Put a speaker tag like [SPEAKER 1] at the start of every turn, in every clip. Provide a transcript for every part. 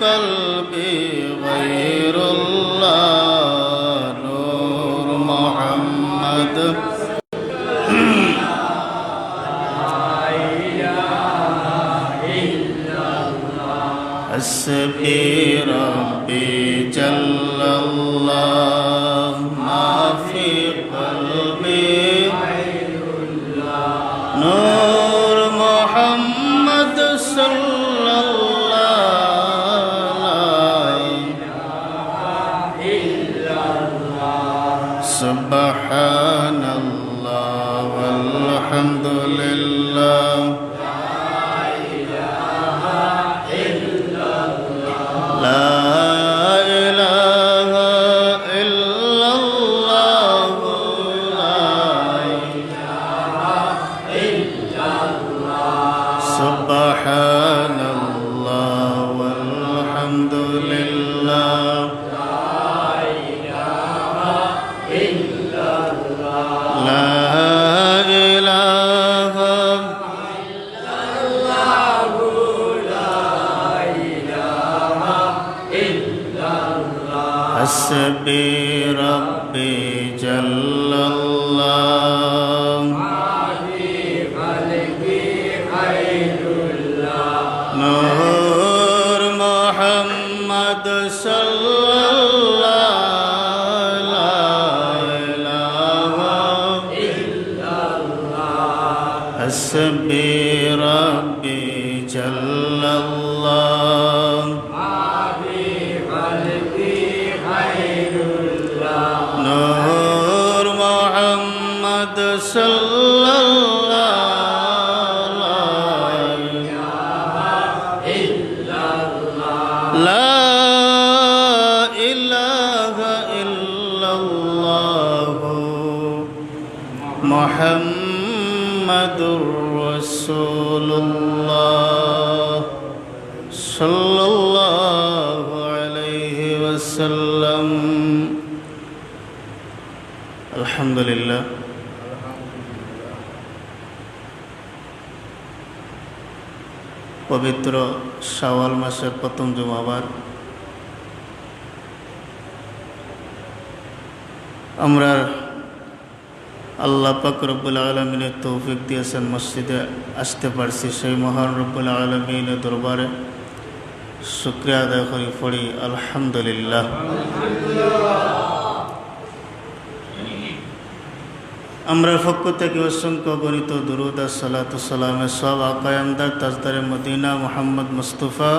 [SPEAKER 1] قلبي غير الله نور محمد حسبي ربي جل الله ما في قلبي نور محمد صلى الله سبحان الله والحمد لله سبحان الله والحمد لله لا إله إلا الله لا إله إلا الله حسبي ربي جل الله نور محمد صلى الله لا إله إلا الله حسبي ربي جل الله نور محمد صلى الله لا إله إلا الله محمد رسول الله صلى الله عليه وسلم الحمد لله পবিত্র শাওয়াল মাসের প্রথম জুমাবার আমরা আল্লাহ পাক রব্বুল আলামিনের তৌফিক দিয়েছেন মসজিদে আসতে পারছি সেই মহান রব্বুল আলামিনের দরবারে শুকরিয়া আদায় করি পড়ি আলহামদুলিল্লাহ। আমরা পক্ষ থেকে অসংখ্য গণিত দুরুদ আর সালাতু সালামের সব আকায়ামদার তাজদারে মদিনা মুহাম্মদ মুস্তাফা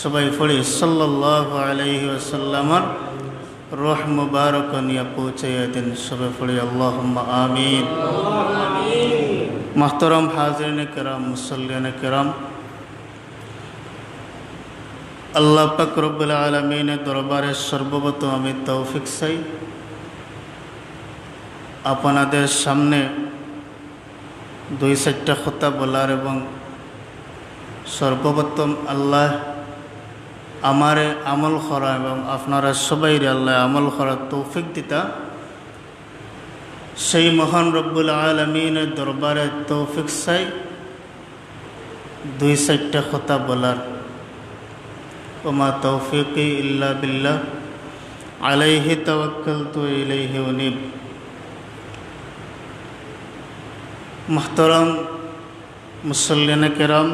[SPEAKER 1] সবাই পড়ি সাল্লাল্লাহু আলাইহি ওয়াসাল্লামের রূহ মুবারক নিয়ে পৌঁছাইয়া দিন সবাই পড়ি আল্লাহুম্মা আমিন। মুহতারাম হাজিরিন কিরাম মুসল্লিয়ান কিরাম, আল্লাহ পাক রব্বুল আলামিনের দরবারে সর্বপ্রথম আমি তৌফিক চাই আপনাদের সামনে দুই চারটা কথা বলার এবং সর্বপ্রথম আল্লাহ আমারে আমল করা এবং আপনারা সবাই আল্লাহ আমল করার তৌফিক দিতা সেই মহান রব্বুল আলামিনের দরবারে তৌফিক চাই দুই চারটা কথা বলার। ওমা তৌফিকি ইল্লা বিল্লাহ আলাইহি তাওয়াক্কালতু ইলাইহি উনীব। মুহতারাম মুসল্লিন কিরাম,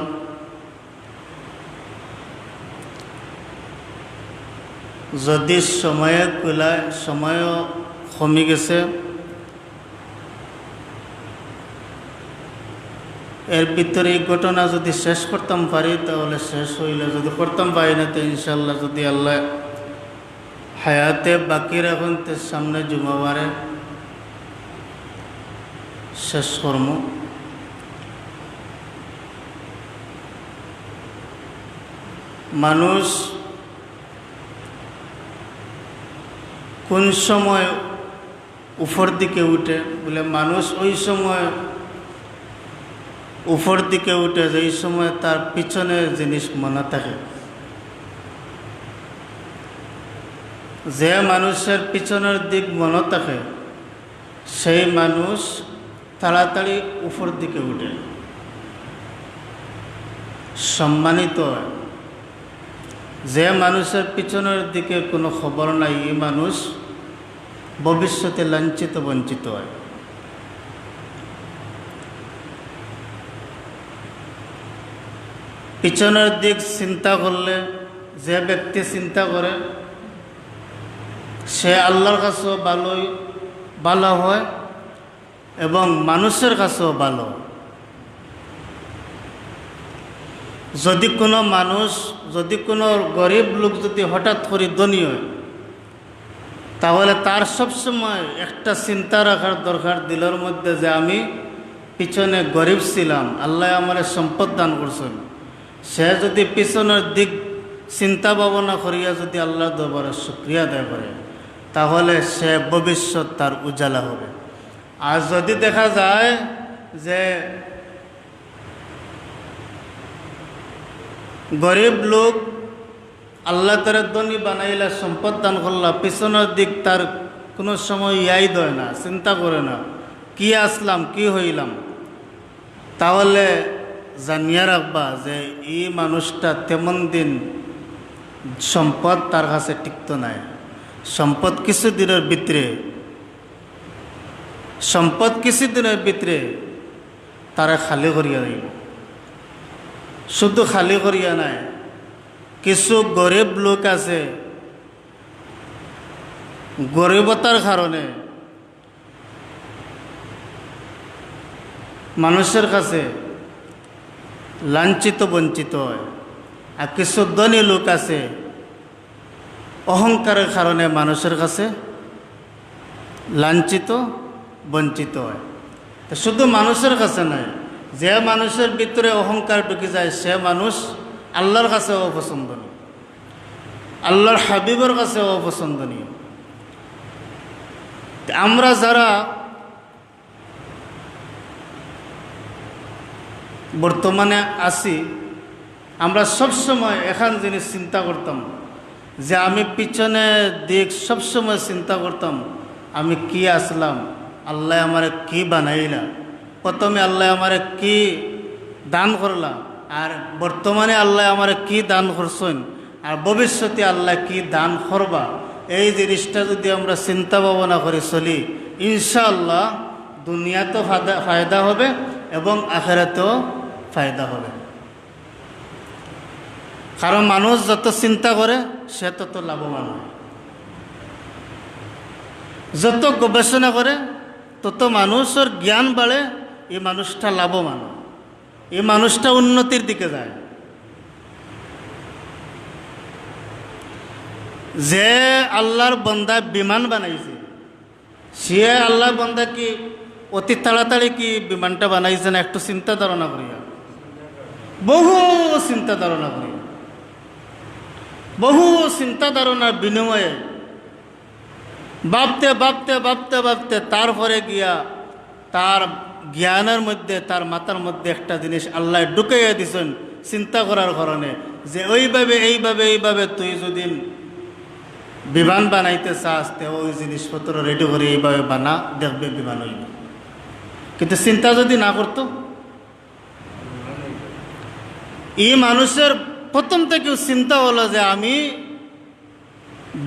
[SPEAKER 1] যদি সময় কুলায়, সময়ও কমে গেছে, এর ভিতরে এই ঘটনা যদি শেষ করতাম পারি তাহলে শেষ হইলে, যদি করতাম পারি না তো ইনশাল্লাহ যদি আল্লাহ হায়াতে বাকি রাখুন তো সামনে জুমাবারে শেষ কর্ম। মানুষ কোন সময় উপর দিকে উঠে বলে, মানুষ ওই সময় উপর দিকে উঠে যে সময় তার পিছনের জিনিস মনে থাকে। যে মানুষের পিছনের দিক মনে থাকে সেই মানুষ তাড়াতাড়ি উপর দিকে উঠে, সম্মানিত হয়। যে মানুষের পিছনের দিকে কোনো খবর নাই, এই মানুষ ভবিষ্যতে লাঞ্ছিত বঞ্চিত হয়। পিছনের দিক চিন্তা করলে, যে ব্যক্তি চিন্তা করে সে আল্লাহর কাছেও ভালো হয় এবং মানুষের কাছেও ভালো। যদি কোনো মানুষ, যদি কোনো গরিব লোক যদি হঠাৎ করে ধনী হয়, তাহলে তার সবসময় একটা চিন্তা রাখার দরকার দিলের মধ্যে, যে আমি পিছনে গরিব ছিলাম, আল্লাহ আমার সম্পদ দান করছেন। সে যদি পিছনের দিক চিন্তা ভাবনা করিয়া যদি আল্লাহর দরবারে শুকরিয়া আদায় করে, তাহলে সে ভবিষ্যৎ তার উজালা হবে। আর যদি দেখা যায় যে গরিব লোক আল্লাহ তার ধনী বানাইলা, সম্পদ দান করলা, পিছনের দিক তার কোনো সময় ইয়াই দেয় না, চিন্তা করে না কি আসলাম কি হইলাম, তাহলে জানিয়া রাখবা যে এই মানুষটা তেমন দিন সম্পদ তার কাছে টিকত নাই। সম্পদ কিছুদিনের ভিতরে তারা খালি করিয়া দিব। শুধু খালি করিয়া নাই, কিছু গরিব লোক আছে, গরিবতার কারণে মানুষের কাছে লাঞ্ছিত বঞ্চিত হয়। আর কিছু ধনী লোক আছে, অহংকারের কারণে মানুষের কাছে লাঞ্ছিত বঞ্চিত হয়। তো শুধু মানুষের কাছে নয়, যে মানুষের ভিতরে অহংকার ঢুকে যায় সে মানুষ আল্লাহর কাছেও অপছন্দনীয়, আল্লাহর হাবিবের কাছেও অপছন্দনীয়। আমরা যারা বর্তমানে আছি, আমরা সবসময় এখান জিনিস চিন্তা করতাম যে আমি পিছনে দিক সবসময় চিন্তা করতাম, আমি কি আসলাম, আল্লাহ আমারে কি বানাইলা, প্রথমে আল্লাহ আমারে কি দান করলা, আর বর্তমানে আল্লাহ আমারে কি দান করছেন, আর ভবিষ্যতে আল্লাহ কি দান করবা। এই জিনিসটা যদি আমরা চিন্তা ভাবনা করে চলি, ইনশাআল্লাহ দুনিয়াতেও ফায়দা হবে এবং আখিরাতেও ফায়দা হবে। কারণ মানুষ যত চিন্তা করে সে তত লাভবান হয়, যত গবেষণা করে তত মানুষের জ্ঞান বাড়ে, এই মানুষটা লাভবান, এই মানুষটা উন্নতির দিকে যায়। যে আল্লাহর বান্দা বিমান বানাইছে, সে আল্লাহর বান্দা কি অতি তাড়াতাড়ি কি বিমানটা বানাইছে না একটু চিন্তা ধারণা করিয়া, বহু চিন্তা ধারণা করিয়া, বহু চিন্তা ধারণার বিনিময়ে ভাবতে ভাবতে ভাবতে ভাবতে তারপরে গিয়া তার জ্ঞানের মধ্যে, তার মাথার মধ্যে একটা জিনিস আল্লাহ ঢুকাইয়া দিছেন চিন্তা করার কারণে, যে এইভাবে তুই যদি বিমান বানাইতে চাস, তে ওই জিনিসপত্র রেডি করে এইভাবে বানা, দেখবে বিমান হইব। কিন্তু চিন্তা যদি না করতো, এই মানুষের প্রথম থেকে চিন্তা হলো যে আমি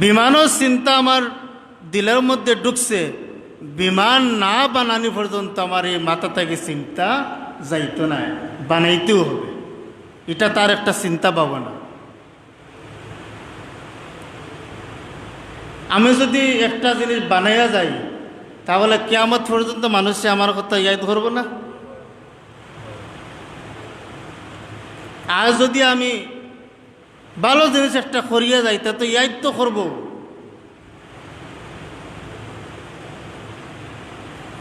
[SPEAKER 1] বিমানও চিন্তা আমার দিলের মধ্যে ঢুকছে, বিমান না বানানি পর্যন্ত আমার এই মাথা থেকে চিন্তা যাইতো না, বানাইতেও হবে। এটা তার একটা চিন্তা ভাবনা। আমি যদি একটা জিনিস বানাইয়া যাই, তাহলে কিয়ামত পর্যন্ত মানুষে আমার কথা ইয়াদ করবো না। আর যদি আমি ভালো জিনিস একটা করিয়া যাই, তা তো ইয়াদ তো করবো।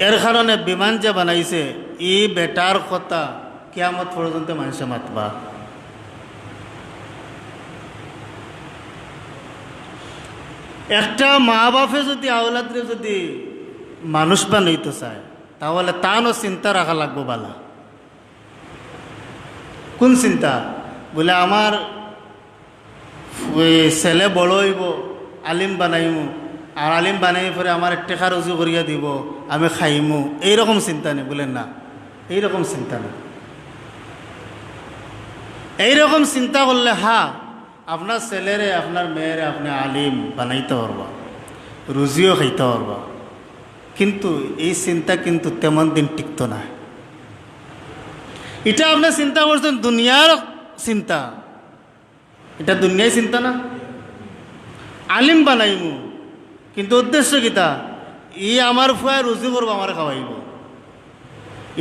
[SPEAKER 1] এর কারণে বিমান যে বানাইছে, এই বেটার কথা কিয়ামত পর্যন্ত মানুষে মাতবা। একটা মা বাপে যদি আওলাদরে যদি মানুষ বানাইতে চায়, তাহলে তারও চিন্তা রাখা লাগবো বালা। কোন চিন্তা? বলে আমার ছেলে বড় হইব, আলিম বানাইমু, আর আলিম বানাই পরে আমার টেকা রুজু করিয়া দিব, আমি খাইমু, এইরকম চিন্তা নেই। বলেন না, এইরকম চিন্তা নেই। এইরকম চিন্তা করলে আপনার ছেলেরে আপনার মেয়েরে আপনি আলিম বানাইতে পারবা, রুজিও খাইতে পারবা, কিন্তু এই চিন্তা কিন্তু তেমন দিন টিকতো না। এটা আপনি চিন্তা করছেন দুনিয়ার চিন্তা, এটা দুনিয়ায় চিন্তা না। আলিম বানাইমু কিন্তু উদ্দেশ্য কিতা? ই আমার ফুয়ায় রুজি করবো, আমার খাওয়াইব,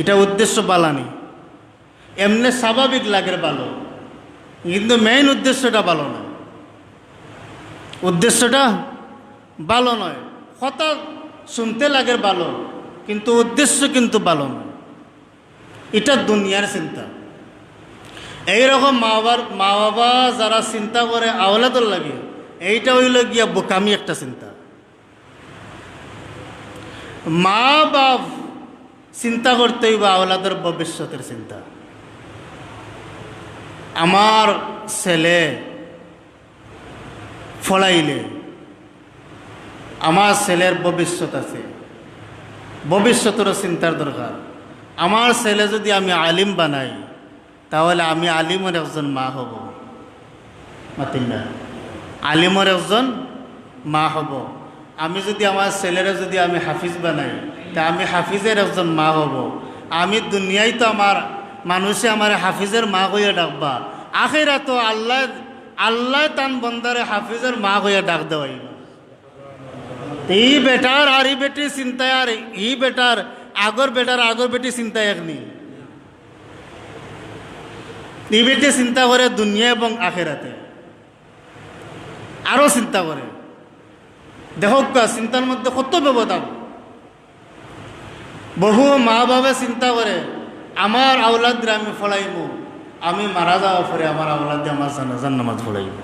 [SPEAKER 1] এটা উদ্দেশ্য বালানি। এমনি স্বাভাবিক লাগের ভালো, কিন্তু মেইন উদ্দেশ্যটা ভালো নয়। উদ্দেশ্যটা ভালো নয়, কথা শুনতে লাগে ভালো, কিন্তু উদ্দেশ্য কিন্তু ভালো নয়। এটা দুনিয়ার চিন্তা। এইরকম মা বাবা যারা চিন্তা করে আওলাদর লাগে, এইটা হইল গিয়া বোকামি একটা চিন্তা। মা বাপ চিন্তা করতে হইব আওলাদের ভবিষ্যতের চিন্তা। আমার ছেলে ফলাইলে আমার ছেলের ভবিষ্যৎ আছে, ভবিষ্যতেরও চিন্তার দরকার। আমার ছেলে যদি আমি আলিম বানাই, তাহলে আমি আলিমের একজন মা হব, মাতিল না, আলিমের একজন মা হব। আমি যদি আমার ছেলেরা যদি আমি হাফিজ বানাই, তা আমি হাফিজের একজন মা হব। আমি দুনিয়ায় তো আমার মানুষে আমার হাফিজের মা হইয়া ডাকবা, আখেরা তো আল্লাহ আল্লাহ তান বন্দারে হাফিজের মা হইয়া ডাক দেওয়াই। এই বেটার আর এই বেটির চিন্তায়, আর এই বেটার আগর বেটি চিন্তায় এক নেই। এই বেটি চিন্তা করে দুনিয়া এবং আখেরাতে, আরো চিন্তা করে। দেখো চিন্তার মধ্যে কত ব্যবধান। বহু মা বাবা চিন্তা করে আমার আওলাদরে আমি ফলাইব, আমি মারা যাওয়ার পরে আমার আওলাদে আমার জানাজার নামাজ পড়াইব।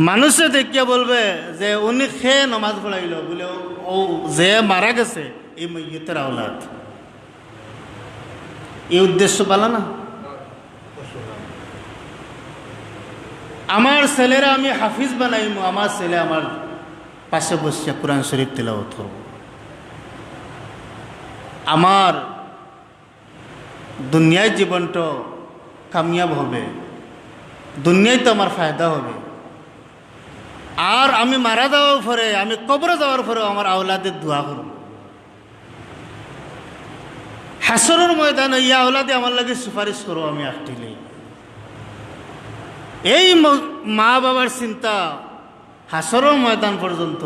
[SPEAKER 1] মানুষে দেখিয়া বলবে যে উনি খেয়ে নামাজ পড়াইল বলে, ও যে মারা গেছে এই মইয়তের আওলাদ। এই উদ্দেশ্য পালা না। আমার ছেলেরা আমি হাফিজ বানাইমু, আমার ছেলে আমার পাশে বসে কোরআন শরীফ তিলাওয়াত করব, আমার দুনিয়ায় জীবনটা কামিয়াব হবে, দুনিয়ায় তো আমার ফায়দা হবে। আর আমি মারা যাওয়ার পরে, আমি কবরে যাওয়ার পরে আমার আওলাদের দোয়া করব, হাসরের ময়দানে ইয়া আওলাদে আমার লাগে সুপারিশ করো আমি আটটিলে। এই মা বাবার চিন্তা হাসরের ময়দান পর্যন্ত,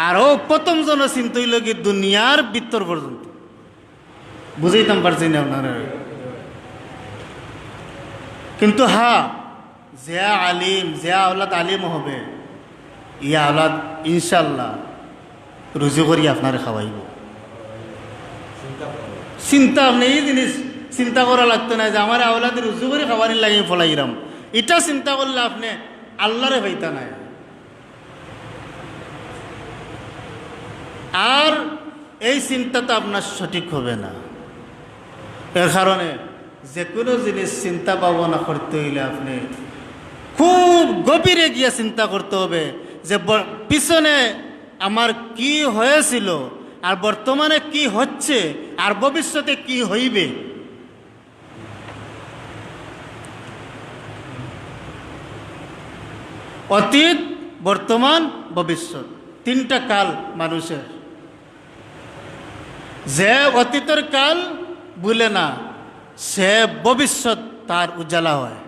[SPEAKER 1] আরও প্রথম জন চিন্তা হইল কি দুনিয়ার ভিতর পর্যন্ত। বুঝাইতাম পারছি না আপনারা। কিন্তু হ্যাঁ, যে আলিম, যে আওলাদ আলিম হবে, ইয়া আওলাদ ইনশাল্লাহ রুজি করি আপনার খাওয়াইব। চিন্তা আপনি এই জিনিস চিন্তা করা লাগতো না যে আমার আওলাদ রুজি করে খাওয়ানি লাগে ফলাইরাম। এটা চিন্তা করলে আপনি আল্লাহরে পাইতা নাই। আর এই চিন্তা তো আপনার সঠিক হবে না। এর কারণে যে কোনো জিনিস চিন্তা ভাবনা করতে হইলে আপনি খুব গভীরে গিয়ে চিন্তা করতে হবে যে পিছনে আমার কি হয়েছিল, আর বর্তমানে কি হচ্ছে, আর ভবিষ্যতে কি হইবে। অতীত, বর্তমান, ভবিষ্যৎ, তিনটা কাল মানুষের। যে অতীতের কাল ভুলে না, সে ভবিষ্যৎ তার উজ্জ্বলা হয়।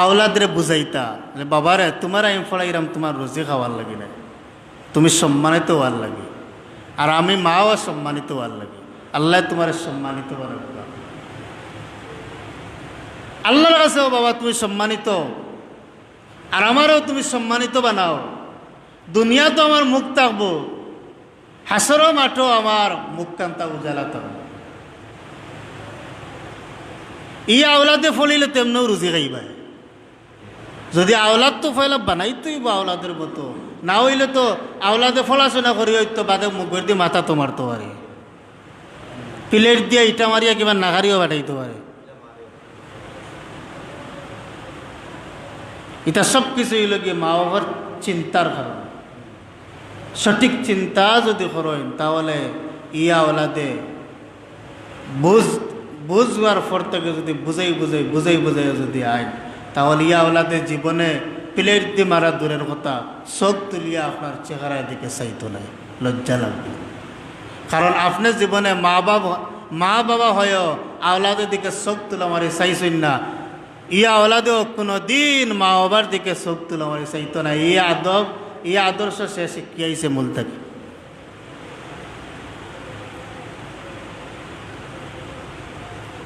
[SPEAKER 1] আওলাদরে বুঝাইতা যে বাবারে তোমার আমি ফড়াইরাম তোমার রোজি খাওয়ার লাগে না, তুমি সম্মানিত হওয়ার লাগে, আর আমি মাও সম্মানিত হওয়ার লাগে। আল্লাহ তোমার সম্মানিত করে, আল্লাহর কাছেও বাবা তুমি সম্মানিত, আর আমারও তুমি সম্মানিত বানাও। দুনিয়া তো আমার মুখ থাকবো, হাসরও মাঠও আমার মুখ কান্তা উজালা থাকবো। ই আওলাদে ফলিলে তেমনও রুজি খাইবাই। যদি আওলাদ তো ফেলা বানাইতেই বা আওলাদের মতো, না হইলে তো আওলাদে ফলাশোনা করি হইতো বাদে মুখের দিয়ে মাথা তো মারতে পারে, প্লেট দিয়ে ইটা মারিয়া কিংবা নাগারিও বাটাইতে পারে। এটা সব কিছু হইল গিয়ে মা বাবার চিন্তার কারণ। সঠিক চিন্তা যদি করেন তাহলে ইয়া ওলাদে বুঝ বুঝবার পর থেকে যদি বুঝাই যদি আইন, তাহলে ইয়া ওলাদের জীবনে প্লেট দিয়ে মারা দূরের কথা, চোখ তুলিয়া আপনার চেহারার দিকে চাইতো নাই, লজ্জা লাগবে। কারণ আপনার জীবনে মা বাবা হয়েও আওলাদের দিকে চোখ তুলা মারি চাইছেন না। ইয়া আওলাদেও কোনো দিন মা বাবার দিকে চোখ তুলা মারি চাইতো না। এই আদর্শ সে শিখিয়াইছে মূল থেকে।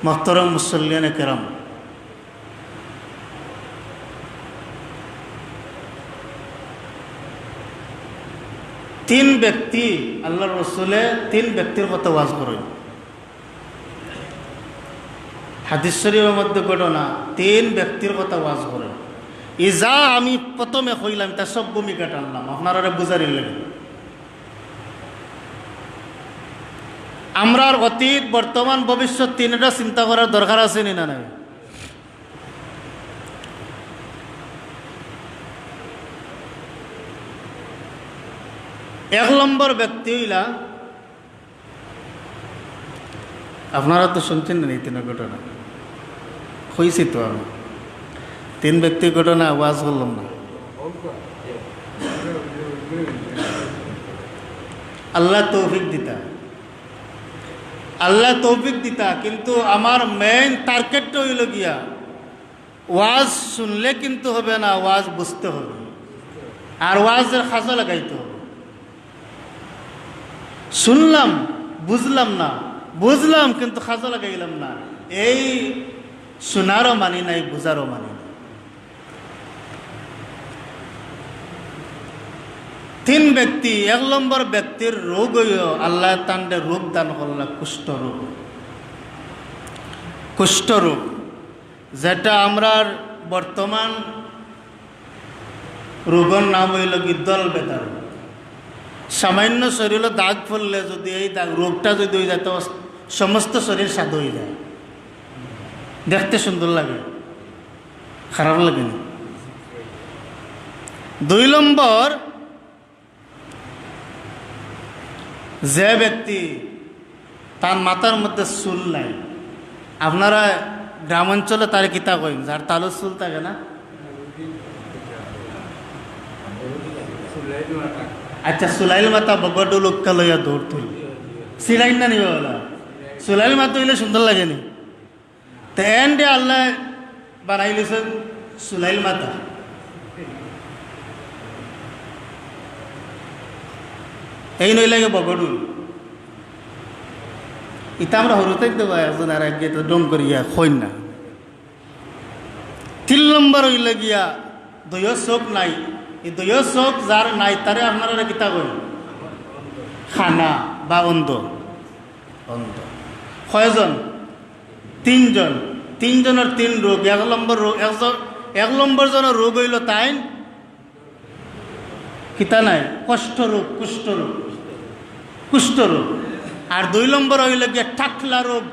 [SPEAKER 1] মোহতরম মুসল্লিয়ানে কেরাম, তিন ব্যক্তি আল্লাহর রসুলে তিন ব্যক্তির কথা ওয়াজ করেন। হাদিস শরীফের মধ্যে ঘটনা, তিন ব্যক্তির কথা ওয়াজ করেন। ই যা আমি প্রথমে কইলাম তা সব ভূমিকা টানলাম আপনারা বুঝারির লাগে। আমরার অতীত বর্তমান ভবিষ্যৎ তিনটা চিন্তা করার দরকার আছে নি না নাই? এক নম্বর ব্যক্তি হইলা, আপনারা তো শুনছেন না এই তিন ঘটনা, হয়েছি তো আমি তিন ব্যক্তির ঘটনা ওয়াজ করলাম না। আল্লাহ তৌফিক দিতা, কিন্তু আমার মেইন টার্গেটটা হইল গিয়া ওয়াজ শুনলে কিন্তু হবে না, ওয়াজ বুঝতে হবে, আর ওয়াজের খাজা লাগাইতে হবে। শুনলাম বুঝলাম না, বুঝলাম কিন্তু খাজা লাগাইলাম না, এই শোনারও মানি নাই, বুঝারও মানি নাই। তিন ব্যক্তি, এক নম্বর ব্যক্তির রোগ হইল আল্লাহ তান্ডে রোগ দান করল কুষ্ঠরোগ, যেটা আমরা বর্তমান রোগের নাম হইল কি দল বেতার। সামান্য শরীরে দাগ পড়লে যদি এই দাগ রোগটা যদি হয়ে যায় তো সমস্ত শরীর সাদ হয়ে যায়, দেখতে সুন্দর লাগে, খারাপ লাগে না। দুই নম্বর, যে ব্যক্তি তার মাথার মধ্যে চুল নাই, আপনারা গ্রাম অঞ্চলে তার কিতা কইন, যার তালুর চুল থাকে না, আচ্ছা সুলাইল মাথা বগডু লোকটা লইয়া দৌড় তুল সিলাইন না নিবে বলা, সুলাইল মাথা হইলে সুন্দর লাগেনি, তো এন্ডে আল্লাহ বানাইলেছেন সুলাইল মাথা। এই নই লাগে বগডুল, ইটা আমরা হরুতে দেবো একজন আর এক তো ডং করিয়া খৈন না। তিন নম্বর হইলে গিয়া দয় চোখ নাই, এই দয় চোখ যার নাই তারে আপনারা কিতা করেন খানা বা অন্ধ। কয়জন? তিনজন। তিনজনের তিন রোগ। এক নম্বর জনের রোগ হইল তাই কিতা নাই কুষ্ঠরোগ। আর দুই নম্বর হইল গিয়া টাকলা রোগ,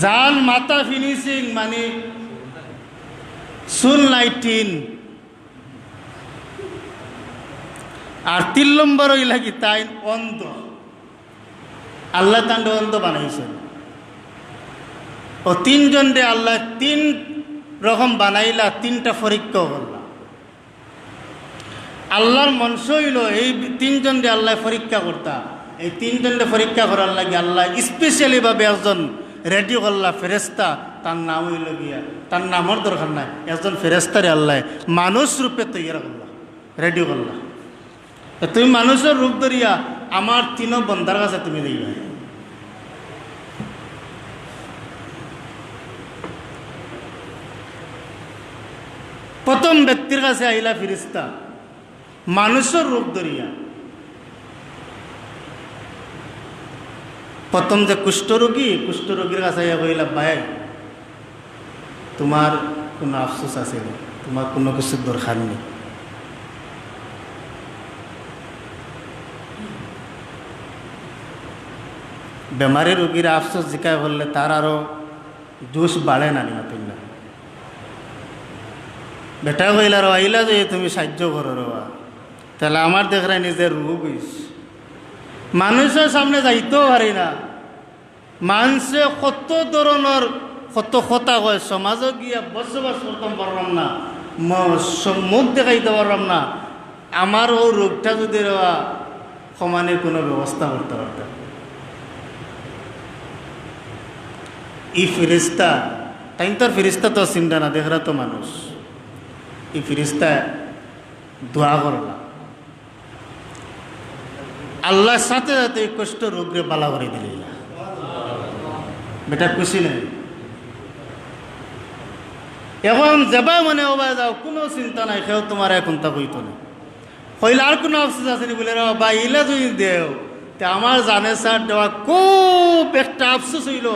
[SPEAKER 1] যান মাথা ফিনিশিং মানে চুল নাই টিন। আর তিন নম্বর হইলা কি তাই অন্ধ, আল্লাহ তান্ডে অন্ধ বানাইছেন। ও তিনজন রে আল্লাহ তিন রকম বানাইলা, তিনটা পরীক্ষা করলা। আল্লাহর মনস হইল এই তিনজন রে আল্লাহ পরীক্ষা করতা, এই তিনজনকে পরীক্ষা করার লাগে আল্লাহ স্পেশালি ভাবে একজন রেডি করলা ফেরেস্তা, তার নাম হইল গিয়া, তার নামের দরকার নাই, একজন ফেরেস্তারে আল্লাহ মানুষ রূপে তৈরি করলা, রেডি করলা। তুমি মানুষের রূপ ধরিয়া আমার তিন বন্ধার কাছে তুমি দিবা। প্রথম ব্যক্তির কাছে আইলা ফিরিস্তা মানুষের রূপ ধরিয়া। প্রথম যে কুষ্ঠরোগীর কাছে কইলা, ভাই তোমার কোনো আফসোস আছে না, তোমার কোনো কিছুর দরকার নেই। বেমারি রোগীর আফসোস জিকায় বললে তার আরো জোশ বাড়ে না নিমাতুন না। বেটা কইলা র আইলা যে তুমি সাহায্য করো রবা, তাহলে আমার দেখরা নিজের রোগ হইস, মানুষের সামনে যাইতেও পারি না, মানুষে কত ধরনের কত কথা কয়, সমাজে গিয়া বসবাস করতাম পারলাম না, মুখ দেখাইতে পারলাম না, আমার ও রোগটা যদি সমানের কোনো ব্যবস্থা করতে পারতাম। এই ফিরিস্তা তাই তোর ফিরিস্তা তো চিন্তা না, দেখরা তো মানুষ। এই ফিরিস্তা দোয়া করলাম, আল্লাহর সাথে সাথে এই কষ্ট রোগরে বালা করে দিল। বেটা খুশি নেই। এখন যাবা মানে ওবা যাও, কোনো চিন্তা নাই, কেউ তোমার এখন তা কইতো না। হইলে আর কোনো আফসোস আসেনি বলে বা ইলা যদি দেও, তে আমার জানে স্যার দেওয়া খুব একটা আফসোস হইল,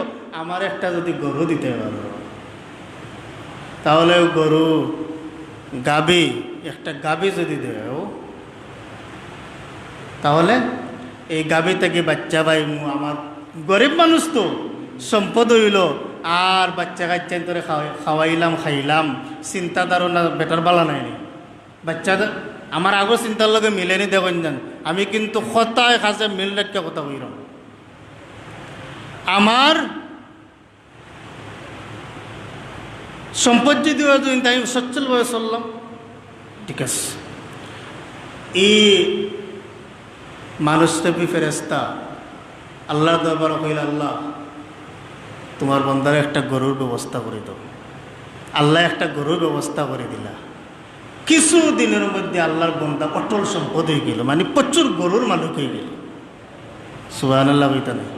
[SPEAKER 1] আমার একটা যদি গরু দিতে পারো, তাহলে গরু গাবি, একটা গাবি যদি দেও, তাহলে এই গাবি থেকে বাচ্চা ভাই আমার গরিব মানুষ তো সম্পদ হইল, আর বাচ্চা কাচ্চা করে খাওয়াইলাম খাইলাম, চিন্তা ধারণা বেটার বালা নাই। বাচ্চা আমার আগর চিন্তার লগে মিলেনি দেখুন যান, আমি কিন্তু কথায় কাজে মিল রেখে কথা কইলাম। আমার সম্পদ যদি তাই সচ্ছলভাবে চললাম, ঠিক আছে। এই মানুষরূপী ফেরেস্তা আল্লাহর দরবার কইল, আল্লাহ তোমার বন্দার একটা গরুর ব্যবস্থা করে দাও। আল্লাহ একটা গরুর ব্যবস্থা করে দিলা। কিছু দিনের মধ্যে আল্লাহর বন্দা অটল সম্পদ হয়ে গেল, মানে প্রচুর গরুর মালিক হয়ে গেল। সুবহানাল্লাহ বইতা নেই,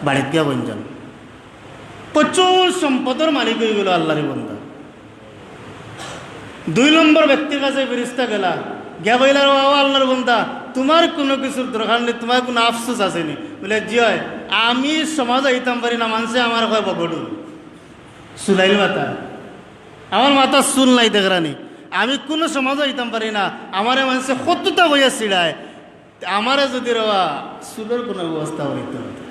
[SPEAKER 1] বাড়িতে গিয়া বঞ্জন প্রচুর সম্পদের মালিক হয়ে গেল আল্লাহর বন্দা। 2 নম্বর ব্যক্তির কাছে ফেরেশতা গেলা, গিয়া কইলা, ও আল্লাহর বন্দা, তোমার কোনো কিছুর দরকার নেই, তোমার কোনো আফসোস আসেনি? বলে জি হয়, আমি সমাজ আইতাম পারি না, মানুষে আমার কয় বগডু চুলাইল মাথা, আমার মাথা চুল নাই দেখরানি, আমি কোনো সমাজ আইতাম পারি না, আমারে মানুষে কতটা বইয়া ছিড়ায়, আমারে যদি রওয়া চুলের কোনো ব্যবস্থা করিতে হতো।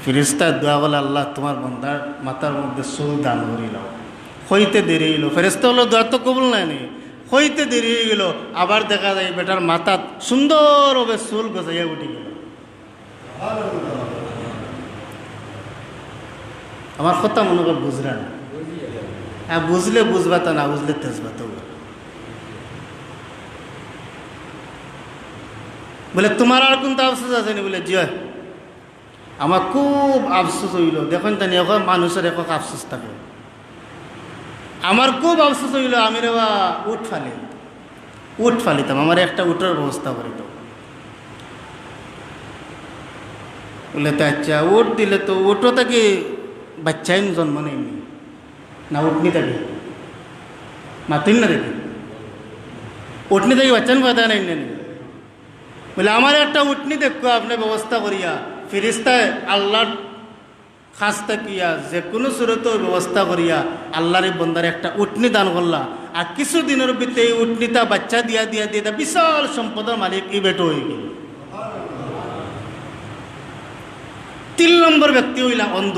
[SPEAKER 1] ফেরেশতা দোয়া বলে, আল্লাহ তোমার বন্দার মাথার মধ্যে চুল দান করিল। হইতে দেরি হইল, ফেরেশতা হলো দোয়া তো কবুল নাই, হইতে দেরি হয়ে গেল, আবার দেখা যায় বেটার মাথা সুন্দরভাবে চুল গজাইয়া উঠে গেল। আমার কথা মনে কর বুঝরা না, হ্যাঁ বুঝলে বুঝবা, তা না বুঝলে তেজবা। তো বলে তোমার আর কোনটা আফসোস আসেনি? বলে জি হয়, আমার খুব আফসোস হইল। দেখুন তানি এখন মানুষের একক আফসোস থাকে, আমার খুব আফসোস হইল, আমি রে উঠ ফালিতাম, আমার একটা উঠের ব্যবস্থা করে দাও। বলে তো আচ্ছা, উঠ দিলে তো উঠো তাকে বাচ্চাই জন্ম নেয়নি না, উঠনি থাকে মাতুন না দেখি, উঠনি থেকে বাচ্চা কথা নাই নেই। বলে আমার একটা উঠনি দেখো আপনি ব্যবস্থা করিয়া। ফিরিস্তায় আল্লাহর খাস থাকিয়া যে কোনো সুরতে ব্যবস্থা করিয়া আল্লাহর বন্দার একটা উটনি দান করলা, আর কিছু দিনের ভিতরে এই উটনিটা বাচ্চা দিয়া দিয়া দিয়া বিশাল সম্পদের মালিক এই বেটো হয়ে গেল। 3 নম্বর ব্যক্তি হইলা অন্ধ।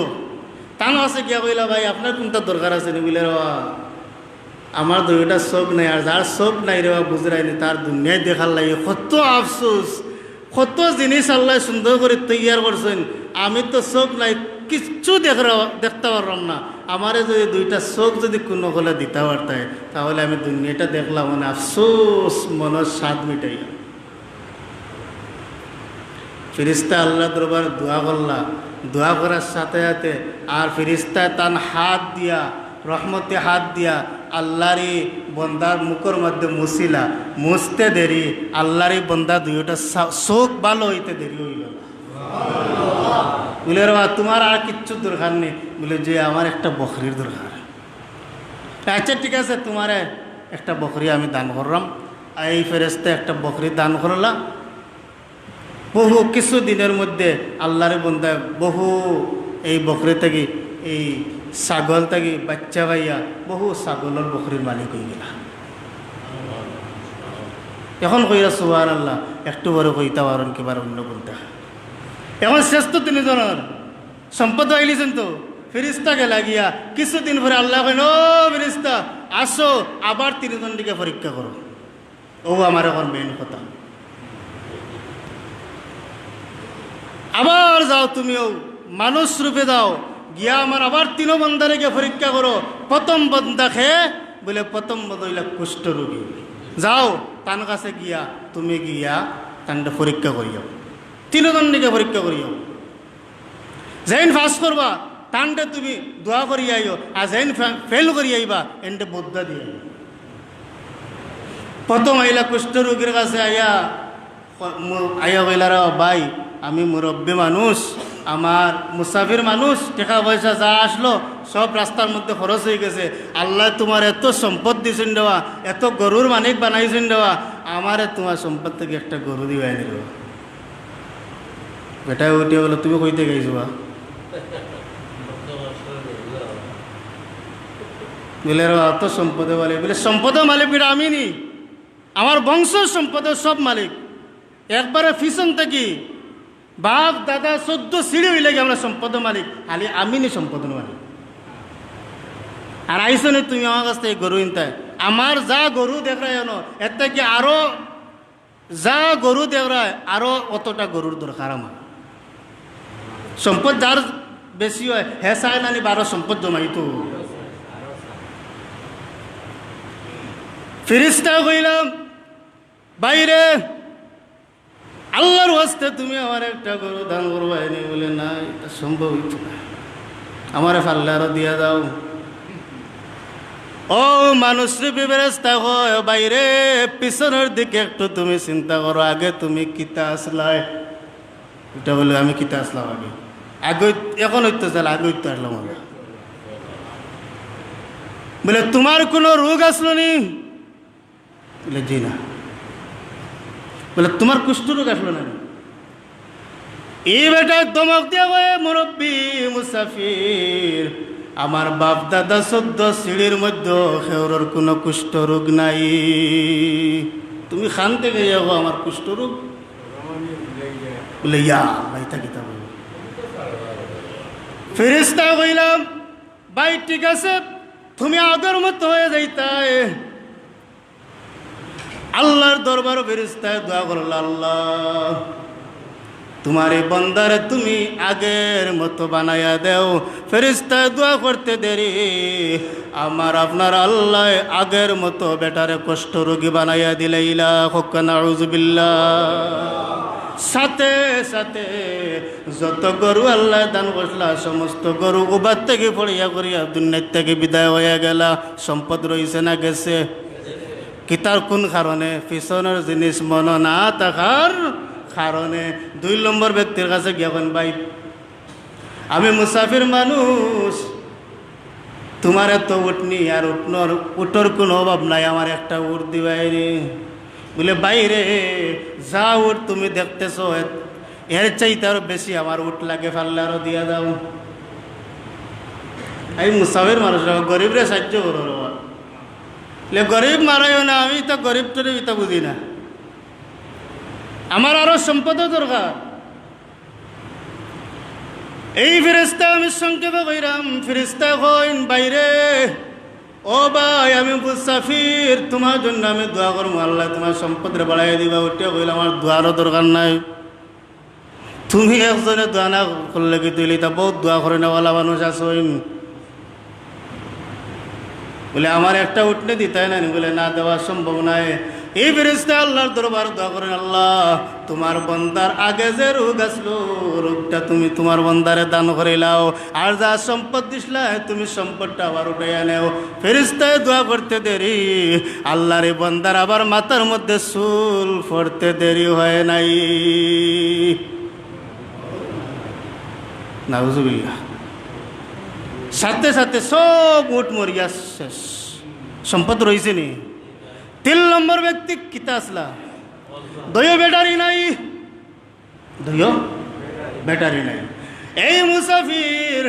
[SPEAKER 1] তান আছে গিয়া কইলা, ভাই আপনার কোনটা দরকার আছে নি? বলে আমার 2টা চোখ নাই, আর যার চোখ নাই রে বুঝরাইনি, তার দুনিয়ায় দেখার লাগে কত আফসোস, কত জিনিস আল্লাহ সুন্দর করে তৈয়ার করছেন, আমি তো চোখ নাই, কিচ্ছু দেখতে পারলাম না। আমারে যদি 2টা চোখ যদি কোনো হলে দিতে পারতায়, তাহলে আমি দুনিয়াটা দেখলাম, মানে আফসোস মনের স্বাদ মিটাই। ফিরিস্তা আল্লাহ দরবার দোয়া করলা, দোয়া করার সাথে সাথে আর ফিরিস্তা তান হাত দিয়া, রহমতে হাত দিয়া আল্লাহরই বন্দার মুখের মধ্যে মুছিলা, মুছতে দেরি আল্লাহরই বন্দা 2টা চোখ ভালো হইতে দেরি হইল। বলে রে তোমার আর কিচ্ছু দরকার নেই? বলে যে আমার একটা বকরির দরকার। আচ্ছা ঠিক আছে, তোমার একটা বকরি আমি দান করলাম। এই ফেরেশতা একটা বকরি দান করলাম। বহু কিছু দিনের মধ্যে আল্লাহর বন্দা বহু এই বকরি থেকে, এই ছাগল থেকে বাচ্চা পাইয়া বহু ছাগলের বকরির মালিক হয়ে গেলা। এখন কইরা সুবহানাল্লাহ, একটু বড় কইতে পারেন কিবার অন্য বলতে। এখন শ্রেষ্ঠ 3 জনের সম্পদ আইলিছেন তো, ফেরেশতা গেলা গিয়া কিছুদিন পরে আল্লাহ কইন, ও ফেরেশতা আসো, আবার 3 জনটিকে পরীক্ষা করো। ও আমার এখন মেন কথা, আবার যাও, তুমিও মানুষ রূপে যাও, গিয়া আমার আবার 3 বন্দারে গিয়ে পরীক্ষা করো। প্রথম বন্দা খেয়ে বলে প্রথম বদলা কুষ্ঠ রোগী, যাও তার কাছে গিয়া তুমি গিয়া তানটা পরীক্ষা করিয়াও, 3 জনকে পরীক্ষা করিয়াও। যেন পাস করবা তানটা তুমি দোয়া করি আইও, আর যেন ফেল করি আইবা এনটা বদ্ধা দিয়ে। প্রথম আইলা কুষ্ঠ রোগীর কাছে আইয়া কইলার, ভাই আমি মুরব্বী মানুষ, আমার মুসাফির মানুষ, টাকা পয়সা যা আসলো সব রাস্তার মধ্যে খরচ হয়ে গেছে। আল্লাহ তোমার এত সম্পদ দিয়েছেন দেওয়া, এত গরুর মানিক বানাইছেন দেওয়া, আমারে তোমার সম্পদ থেকে একটা গরু দিয়ে আনি দেওয়া। বেটায় উঠিয়ে বলো, তুমি কইতে গেছো? বলে অত সম্পদে বলে, বলে সম্পদের মালিক বেটা আমি নি, আমার বংশ সম্পদের সব মালিক, একবারে পিছন থেকে বাপ দাদা 14 সিঁড়ি হইলে আমরা সম্পদের মালিক, খালি আমি নি সম্পদের মালিক। আর আইসো নি তুমি আমার কাছ থেকে গরু ইনতায়, আমার যা গরু দেখায় এনো এর থেকে আরো যা গরু দেখায় আরো অতটা গরুর দরকার আমার। সম্পদ যার বেশি হয় হে চায় নানি 12 সম্পদ জমাইতো। ফিরিস্তা কইলাম, বাইরে আল্লাহর ওয়াস্তে তুমি আমার একটা গরু দান করবা এনে। বলে না, এটা সম্ভব হইতো না, আমারে ফাল্লা আরো দিয়া দাও। ও মানুষরে ফেরেশতা কয়, বাইরে পিছনের দিকে একটু তুমি চিন্তা করো, আগে তুমি কিতা আসলাই? এটা বলে আমি কিতা আসলাম আগে, আগে এখন হইতে চাল আগে হইতে আসলাম আগে। বলে তোমার কোনো রোগ আসলো নি? বলে জি না। বলে তোমার কুষ্ঠ রোগ আসলো না? এই বেটায় দমক দিয়া হয়ে, মুরব্বী মুসাফির, আমার বাপ দাদা 14 সিঁড়ির মধ্যে খেউরর কোনো কুষ্ঠ রোগ নাই, তুমি খান থেকে যাবো আমার কুষ্ঠ রোগ? বলে ইয়া ভাই থাকি তা বলো। ফেরেশতা কইলাম, ভাই ঠিক আছে, তুমি আগের মতো হয়ে যাইতায়। আল্লাহর দরবার ফেরেশতায় দোয়া করল, আল্লাহ তোমার এই বন্দারে তুমি আগের মতো বানাইয়া দেও। ফেরেশতায় দোয়া করতে দেরি, আমার আপনার আল্লাহ আগের মতো বেটারে কষ্ট রোগী বানাইয়া দিলে। ইলা নাউযুবিল্লাহ। সাথে সাথে যত গরু আল্লাহ দান করলা সমস্ত গরু উবার থেকে পড়িয়া করিয়া দুনিয়ার থেকে বিদায় হয়ে গেলা। সম্পদ রয়েছে না গেছে? কিতার কোন কারণে? পিছনের জিনিস মন না থাকার কারণে। 2 নম্বর ব্যক্তির কাছে গিয়েছেন, ভাই আমি মুসাফির মানুষ, তোমার এত উঠনি আর উঠোর কোনো অভাব নাই, আমার একটা উঠ দিবাইনি। বলে বাইরে যা উঠ তুমি দেখতেছ এর চাইতে আরো বেশি আমার উঠ লাগে, ফাল্লে আরো দিয়া দাও। এই মুসাফির মানুষ গরিবরে সাহায্য করো, গরিব মারাইও না, আমি তো গরিব টরিব এটা বুঝি না, আমার আরো সম্পদও দরকার। এই ফেরেশতা আমি সংক্ষেপে কইরাম, ফেরেশতা কইন, বাইরে ও ভাই আমি মুসাফির, তোমার জন্য আমি দোয়া করবো, আল্লাহ তোমার সম্পদরে বাড়াই দিবা। ওইটা কইলাম, আমার দোয়ারও দরকার নাই, তুমি একজনে দোয়া না করলে কি তুই তা বহুত দোয়া করে নেওয়ালা মানুষ আসইন। বলে আমার একটা উঠনে দিতাই না? বলে না, দেওয়া সম্ভব নাই। এই ফেরেশতা আল্লাহর দরবার দোয়া করেন, আল্লাহ তোমার বন্দার আগে যে রোগ আসলো রোগটা তুমি তোমার বন্দারে দান করে লাও, আর যা সম্পদ দিসলা তুমি সম্পদটা আবার উঠাইয়া নেও। ফেরেশতায় দোয়া করতে দেরি, আল্লাহর এই বন্দার আবার মাথার মধ্যে চুল পড়তে দেরি হয় নাই। নাউযুবিল্লাহ। সাথে সাথে সব উঠ মরিয়া শেষ, সম্পদ রয়েছে নি। 3 নম্বর ব্যক্তি কিতা আসলা? দইও ব্যাটারি নাই, দইও ব্যাটারি নাই। এই মুসাফির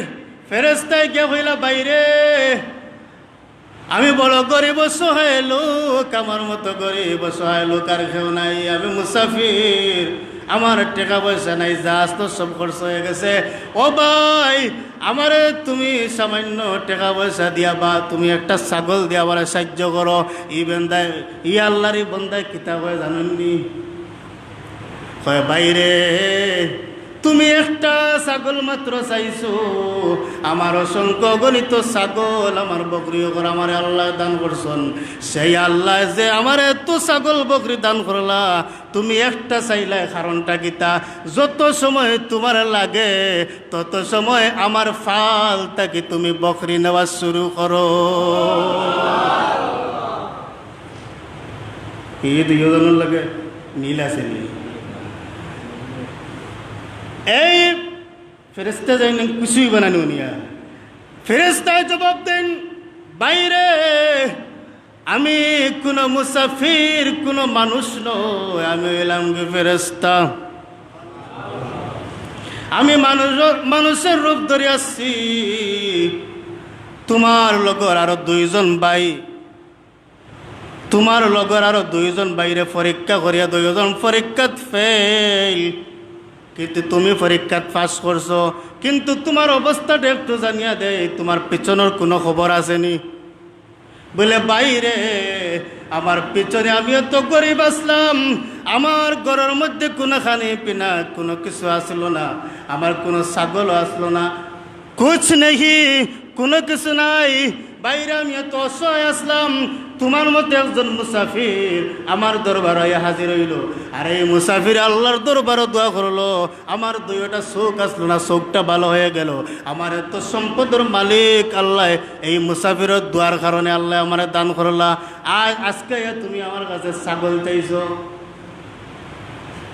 [SPEAKER 1] ফেরেশতায় গিয়া হইলা, বাইরে আমি বড় গরিব অসহায় লোক, আমার মতো গরিব অসহায় লোক আর কেউ নাই, আমি মুসাফির, আমার টাকা পয়সা নাই, জাহাজ তো সব খরচ হয়ে গেছে। ও ভাই আমারে তুমি সামান্য টাকা পয়সা দিয়া বা তুমি একটা ছাগল দিয়া আমার সাহায্য করো। ই বেন্দায় ই আল্লাহর বন্দায় কিতাব হয় জানেননি? কয় বাইরে তুমি একটা ছাগল মাত্র চাইছো, আমার অসংখ্য গণিত ছাগল আমার বকরি করে আমার আল্লাহ দান করছেন। সেই আল্লাহ যে আমার এত ছাগল বকরি দান করলা, তুমি একটা চাইলে কারণটা কিতা? যত সময় তোমার লাগে তত সময় আমার ফাল থাকি তুমি বকরি নেওয়া শুরু করো। এই দুইজনের লাগে মিল আছে নি? এই ফেরেস্তা যাই না কিছুই বানানো নিয়া, ফেরেস্তায় জবাব দেন, বাইরে আমি কোনো মুসাফির কোনো মানুষ নয়, আমি এলাম কি ফেরেস্তা। আমি মানুষের রূপ ধরে আসছি। তোমার লগর আরো দুইজন ভাই, তোমার লগর আরো দুইজন বাইরে পরীক্ষা করিয়া দুইজন পরীক্ষাত ফেল, কিন্তু তুমি পরীক্ষাত পাস করছো। কিন্তু তোমার অবস্থাটা একটু জানিয়া দে, তোমার পিছনের কোনো খবর আসেনি? বলে বাইরে আমার পিছনে আমিও তো গরিব আসলাম, আমার ঘরের মধ্যে কোনো খানি পিনা কোনো কিছু আসলো না, আমার কোনো ছাগলও আসলো না, কুছ নেই, কোনো কিছু নাই। বাইরে আমি এত অসহায় আসলাম, তোমার মতো একজন মুসাফির আমার দরবারে হাজির হইল। আর এই মুসাফির আল্লাহর দরবারে দোয়া করলো, আমার দুইটা চোখ আসলো না, চোখটা ভালো হয়ে গেল। আমার এত সম্পদের মালিক আল্লাহ, এই মুসাফিরের দোয়ার কারণে আল্লাহ আমার দান করলা। আজকে তুমি আমার কাছে ছাগল চাইছ,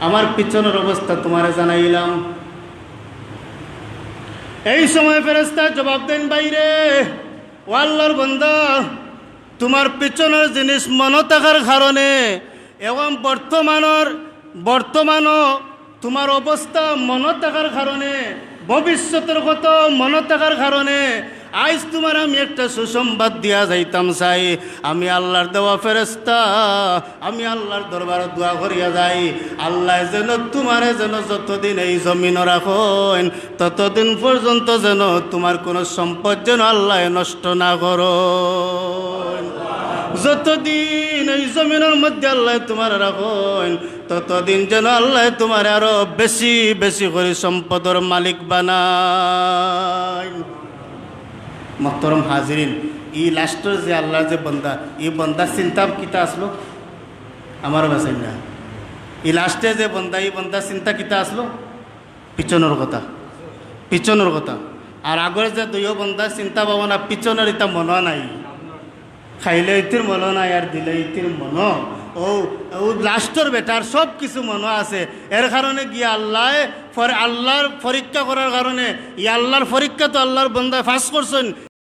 [SPEAKER 1] আমার পিছনের অবস্থা তোমারে জানাইলাম। এই সময় ফেরেশতা জবাব দেন, বাইরে ও আল্লাহর বান্দা, তোমার পিছনের জিনিস মনে থাকার কারণে এবং বর্তমানও তোমার অবস্থা মনে থাকার কারণে, ভবিষ্যতের কথা মনে থাকার কারণে আজ তোমার আমি একটা সুসংবাদ দিয়া যাইতাম চাই। আমি আল্লাহর দেওয়া ফেরেশতা, আমি আল্লাহর দরবারে দোয়া করিয়া যাই, আল্লাহ যেন তোমারে যেন যতদিন এই জমিন রাখেন ততদিন পর্যন্ত যেন তোমার কোনো সম্পদ যেন আল্লাহ নষ্ট না করো। যতদিন এই জমিনের মধ্যে আল্লাহ তোমার রাখেন ততদিন যেন আল্লাহ তোমার আরো বেশি বেশি করে সম্পদের মালিক বানায়। মোহতরম হাজিরিন, এই লাস্টের যে আল্লাহর যে বন্দা, এই বন্দার চিন্তা কিতা আসলো আমার বাসাই না। এই লাস্টে যে বন্দা, এই বন্দার চিন্তা কিতা আসলো? পিছনের কথা, পিছনের কথা। আর আগের যে দুইও বন্দার চিন্তা ভাবনা পিছনের এটা মন নাই, খাইলে ইতির মন নাই আর দিলে ইতির মন, ও লাস্টর বেটার সব কিছু মনে আছে। এর কারণে গিয়ে আল্লাহর পরীক্ষা করার কারণে, ই আল্লাহর পরীক্ষা তো আল্লাহর বন্দায় ফাঁস করছেন।